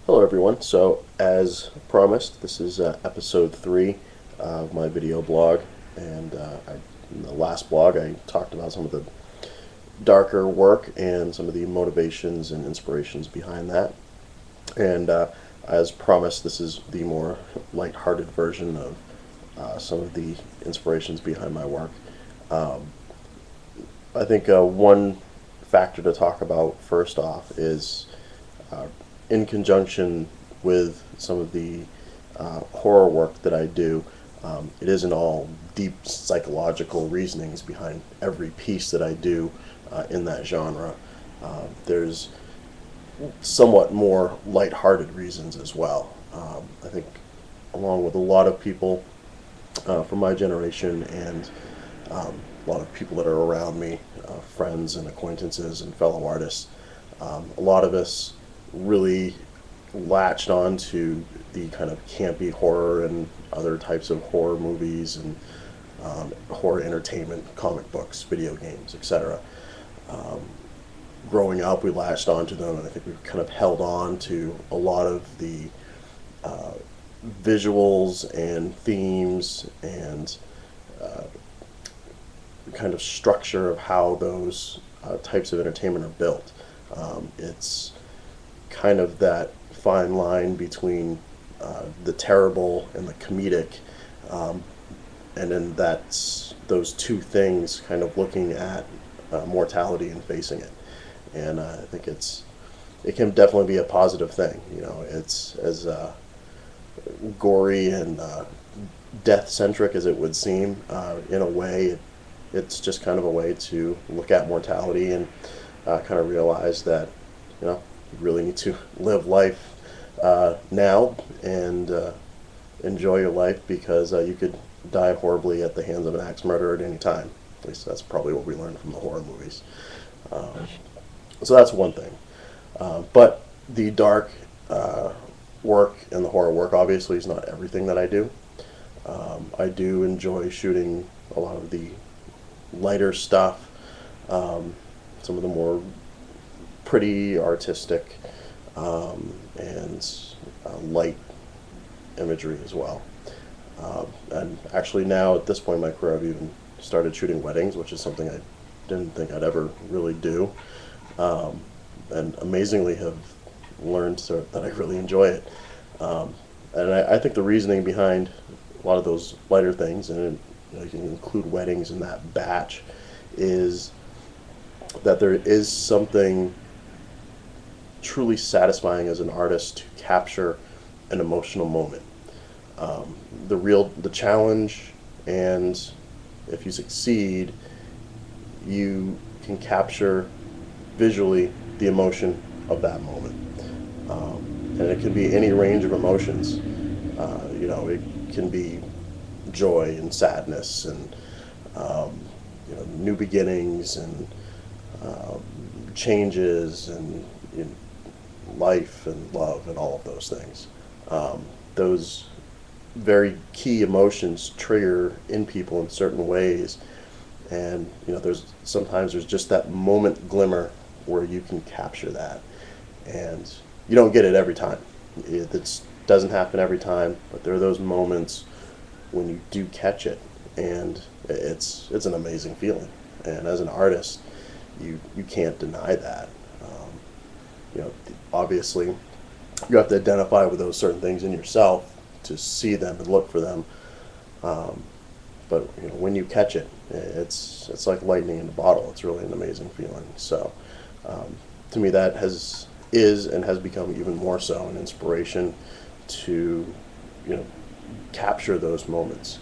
Hello everyone. So as promised, this is episode 3 of my video blog, and in the last blog I talked about some of the darker work and some of the motivations and inspirations behind that. And as promised, this is the more light-hearted version of some of the inspirations behind my work. I think one factor to talk about first off is in conjunction with some of the horror work that I do, it isn't all deep psychological reasonings behind every piece that I do in that genre. There's somewhat more lighthearted reasons as well. I think along with a lot of people from my generation and a lot of people that are around me, friends and acquaintances and fellow artists, a lot of us really latched on to the kind of campy horror and other types of horror movies and horror entertainment, comic books, video games, etc. Growing up, we latched onto them, and I think we've kind of held on to a lot of the visuals and themes and kind of structure of how those types of entertainment are built. It's kind of that fine line between the terrible and the comedic, and then that's those two things kind of looking at mortality and facing it. And I think it can definitely be a positive thing. You know, it's as gory and death-centric as it would seem. In a way, it's just kind of a way to look at mortality and kind of realize that, you know, you really need to live life now and enjoy your life, because you could die horribly at the hands of an axe murderer at any time. At least that's probably what we learned from the horror movies. So that's one thing. But the dark work and the horror work obviously is not everything that I do. I do enjoy shooting a lot of the lighter stuff, some of the more pretty, artistic, and light imagery as well. And actually now at this point in my career, I've even started shooting weddings, which is something I didn't think I'd ever really do, and amazingly have learned that I really enjoy it. And I think the reasoning behind a lot of those lighter things, and you can include weddings in that batch, is that there is something truly satisfying as an artist to capture an emotional moment. The challenge, and if you succeed, you can capture visually the emotion of that moment. And it can be any range of emotions. You know, it can be joy and sadness and you know, new beginnings and changes and, you know, life and love and all of those things. Those very key emotions trigger in people in certain ways, and you know, sometimes there's just that moment glimmer where you can capture that, and you don't get it every time. It doesn't happen every time, but there are those moments when you do catch it, and it's an amazing feeling. And as an artist, you can't deny that. You know, obviously, you have to identify with those certain things in yourself to see them and look for them. But you know, when you catch it, it's like lightning in a bottle. It's really an amazing feeling. So, to me, that is and has become even more so an inspiration to, you know, capture those moments.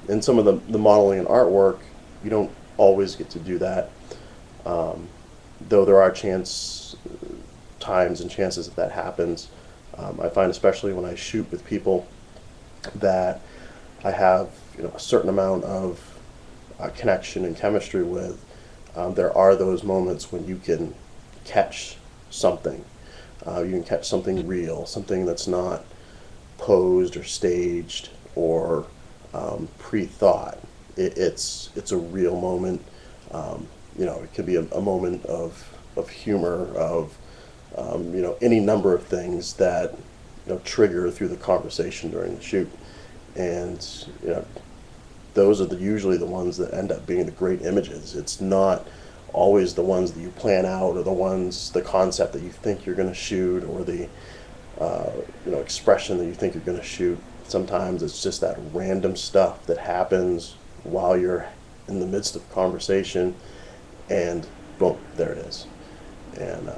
In some of the modeling and artwork, you don't always get to do that, though there are times and chances that happens. I find, especially when I shoot with people that I have, you know, a certain amount of connection and chemistry with, there are those moments when you can catch something. You can catch something real, something that's not posed or staged or pre-thought. It's a real moment. You know, it could be a moment of humor, of any number of things that trigger through the conversation during the shoot. And those are usually the ones that end up being the great images. It's not always the ones that you plan out, or the concept that you think you're going to shoot, or the expression that you think you're going to shoot. Sometimes it's just that random stuff that happens while you're in the midst of conversation, and boom, there it is. And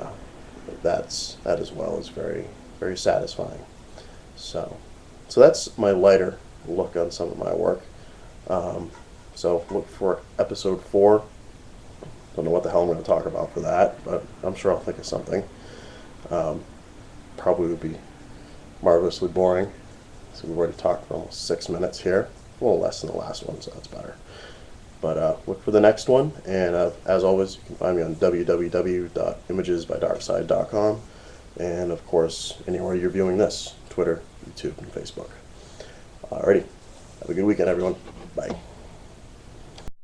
that as well is very, very satisfying. So that's my lighter look on some of my work. So look for episode 4. Don't know what the hell I'm going to talk about for that, but I'm sure I'll think of something. Probably would be marvelously boring. So we've already talked for almost 6 minutes here. A little less than the last one, so that's better. But look for the next one, and as always, you can find me on www.ImagesByDarkside's.com, and of course, anywhere you're viewing this, Twitter, YouTube, and Facebook. Alrighty, have a good weekend, everyone.